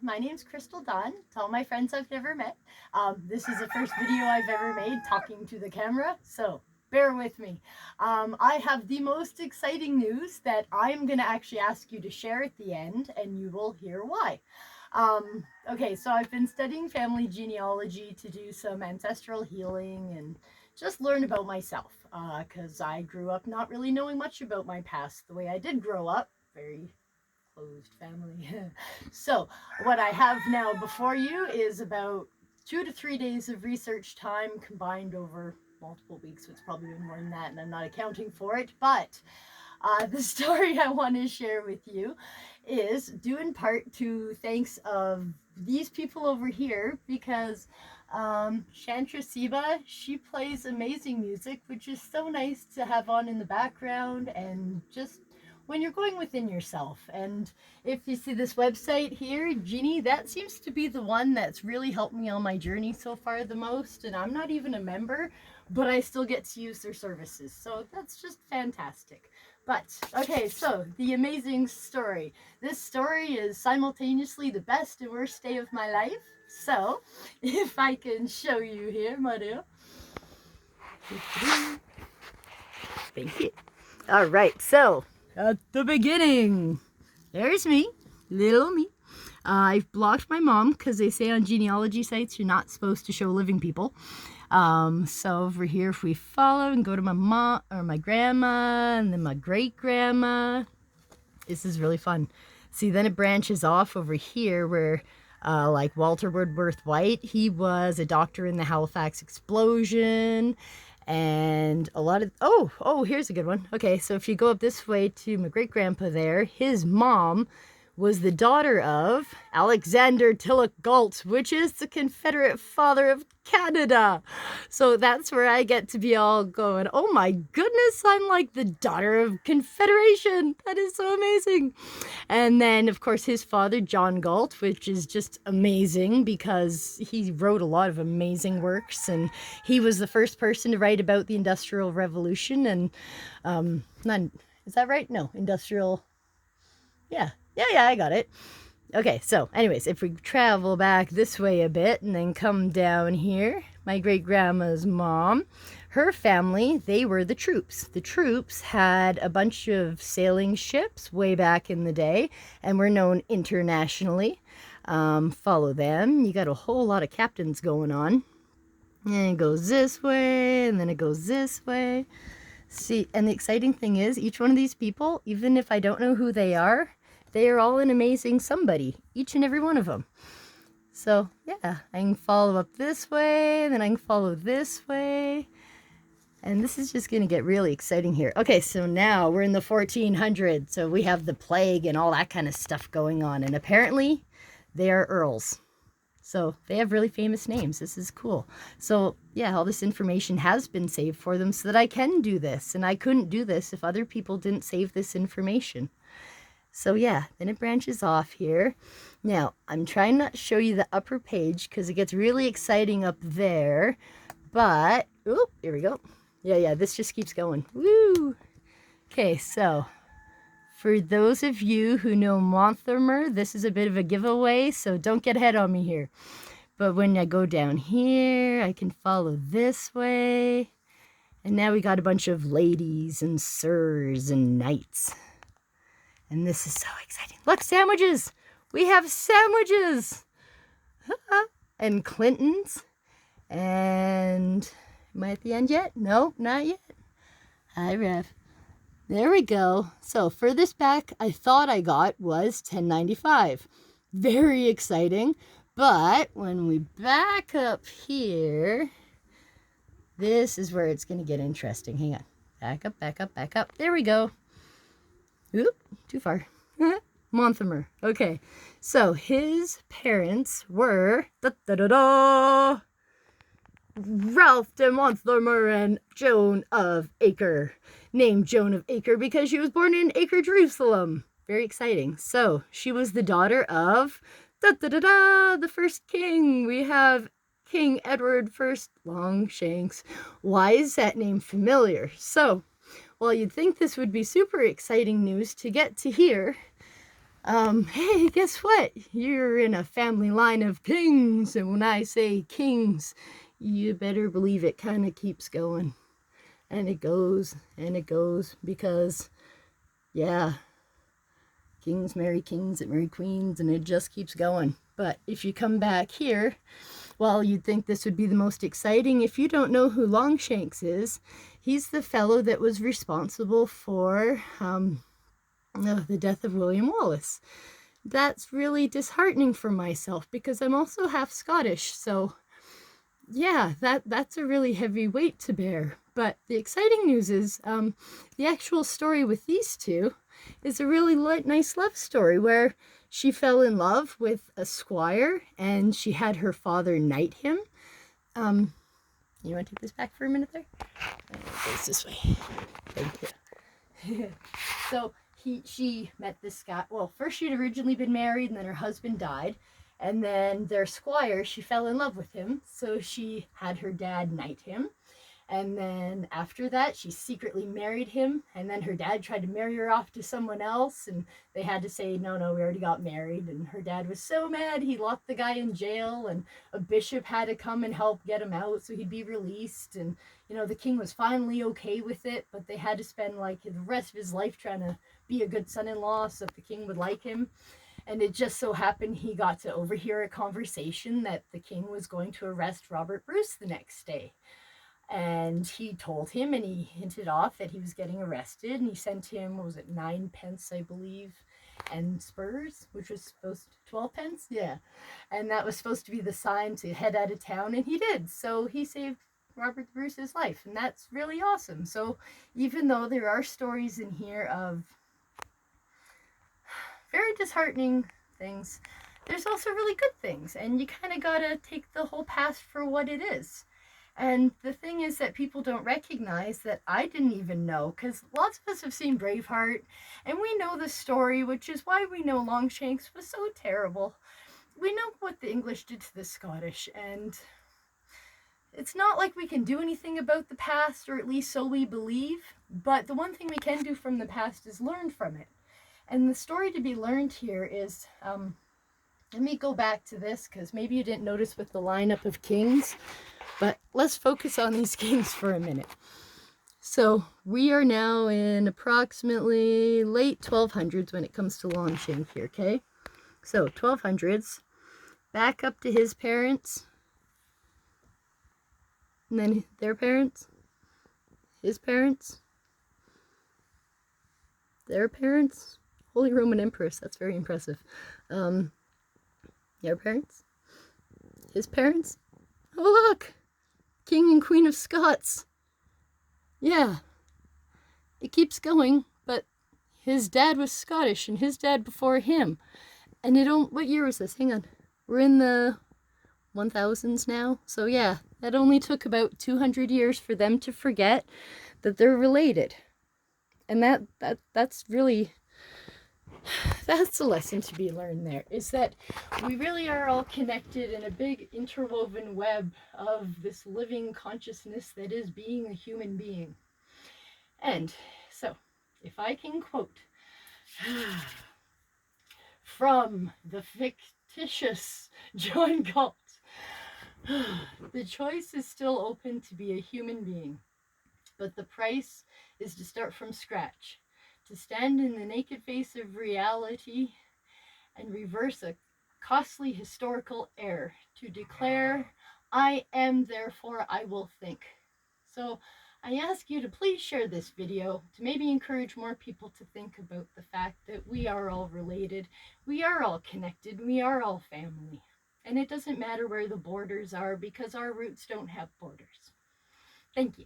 my name's Crystal Dawn. To all my friends I've never met. This is the first video I've ever made talking to the camera, so bear with me. I have the most exciting news that I'm going to actually ask you to share at the end, and you will hear why. Okay, so I've been studying family genealogy to do some ancestral healing and just learn about myself, because I grew up not really knowing much about my past the way I did grow up. Very closed family. So what I have now before you is about 2 to 3 days of research time combined over multiple weeks, so it's probably been more than that, and I'm not accounting for it. But the story I want to share with you is due in part to thanks of these people over here, because Chantra Siba, she plays amazing music, which is so nice to have on in the background and just when you're going within yourself. And if you see this website here, Genie, that seems to be the one that's really helped me on my journey so far the most. And I'm not even a member, but I still get to use their services. So that's just fantastic. But, okay, so the amazing story. This story is simultaneously the best and worst day of my life. So, if I can show you here, Mario. Thank you. All right, so at the beginning, there's me, little me. I've blocked my mom because they say on genealogy sites you're not supposed to show living people. So over here, if we follow and go to my mom or my grandma and then my great grandma, this is really fun. See, then it branches off over here where like Walter Woodworth White, he was a doctor in the Halifax explosion. And a lot of, oh, here's a good one. Okay, so if you go up this way to my great grandpa there, his mom was the daughter of Alexander Tilloch Galt, which is the Confederate father of Canada. So that's where I get to be all going, oh my goodness, I'm like the daughter of Confederation. That is so amazing. And then, of course, his father, John Galt, which is just amazing because he wrote a lot of amazing works. And he was the first person to write about the Industrial Revolution. And, is that right? No, Industrial, yeah, I got it. Okay, so anyways, if we travel back this way a bit and then come down here, my great-grandma's mom, her family, they were the troops. The troops had a bunch of sailing ships way back in the day and were known internationally. Follow them. You got a whole lot of captains going on. And it goes this way, and then it goes this way. See, and the exciting thing is, each one of these people, even if I don't know who they are all an amazing somebody, each and every one of them. So yeah, I can follow up this way, and then I can follow this way. And this is just going to get really exciting here. Okay, so now we're in the 1400s. So we have the plague and all that kind of stuff going on. And apparently they are earls. So they have really famous names. This is cool. So yeah, all this information has been saved for them so that I can do this. And I couldn't do this if other people didn't save this information. So yeah, then it branches off here. Now, I'm trying not to show you the upper page because it gets really exciting up there. But, oh, here we go. Yeah, this just keeps going. Woo! Okay, so for those of you who know Monthermer, this is a bit of a giveaway, so don't get ahead on me here. But when I go down here, I can follow this way. And now we got a bunch of ladies and sirs and knights. And this is so exciting. Look, sandwiches! We have sandwiches! And Clintons. And am I at the end yet? No, not yet. Hi, Rev. There we go. So furthest back I thought I got was 1095. Very exciting. But when we back up here, this is where it's going to get interesting. Hang on. Back up, back up, back up. There we go. Oop, too far. Monthermer. Okay, so his parents were Ralph de Monthermer and Joan of Acre. Named Joan of Acre because she was born in Acre, Jerusalem. Very exciting. So she was the daughter of the first king. We have King Edward I Longshanks. Why is that name familiar? So, well, you'd think this would be super exciting news to get to here. Hey, guess what? You're in a family line of kings, and when I say kings, you better believe it kind of keeps going. And it goes, and it goes, because, yeah, kings marry kings that marry queens, and it just keeps going. But if you come back here, well, you'd think this would be the most exciting. If you don't know who Longshanks is, he's the fellow that was responsible for the death of William Wallace. That's really disheartening for myself because I'm also half Scottish, so yeah, that's a really heavy weight to bear. But the exciting news is the actual story with these two is a really nice love story where she fell in love with a squire and she had her father knight him. You want to take this back for a minute there? It goes this way. Thank you. So she met this guy. Well, first she'd originally been married, and then her husband died, and then their squire, she fell in love with him, so she had her dad knight him. And then after that, she secretly married him. And then her dad tried to marry her off to someone else. And they had to say, no, we already got married. And her dad was so mad, he locked the guy in jail. And a bishop had to come and help get him out so he'd be released. And, the king was finally okay with it. But they had to spend like the rest of his life trying to be a good son-in-law so that the king would like him. And it just so happened he got to overhear a conversation that the king was going to arrest Robert Bruce the next day. And he told him, and he hinted off that he was getting arrested, and he sent him, what was it, 9 pence, I believe, and spurs, which was supposed to 12 pence, yeah, and that was supposed to be the sign to head out of town, and he did. So he saved Robert Bruce's life, and that's really awesome. So even though there are stories in here of very disheartening things, there's also really good things, and you kind of gotta take the whole past for what it is. And the thing is that people don't recognize that I didn't even know, because lots of us have seen Braveheart, and we know the story, which is why we know Longshanks was so terrible. We know what the English did to the Scottish, and it's not like we can do anything about the past, or at least so we believe, but the one thing we can do from the past is learn from it. And the story to be learned here is, let me go back to this, because maybe you didn't notice with the lineup of kings. But let's focus on these kings for a minute. So we are now in approximately late 1200s when it comes to Longshank here, okay? So 1200s, back up to his parents, and then their parents, his parents, their parents. Holy Roman Empress, that's very impressive. Their parents, his parents. Oh look! King and Queen of Scots. Yeah, it keeps going, but his dad was Scottish and his dad before him. And what year was this? Hang on. We're in the 1000s now. So yeah, that only took about 200 years for them to forget that they're related. And that's really, that's a lesson to be learned there, is that we really are all connected in a big interwoven web of this living consciousness that is being a human being. And so, if I can quote from the fictitious John Galt, the choice is still open to be a human being, but the price is to start from scratch, to stand in the naked face of reality and reverse a costly historical error, to declare, I am, therefore I will think. So I ask you to please share this video to maybe encourage more people to think about the fact that we are all related, we are all connected, we are all family. And it doesn't matter where the borders are, because our roots don't have borders. Thank you.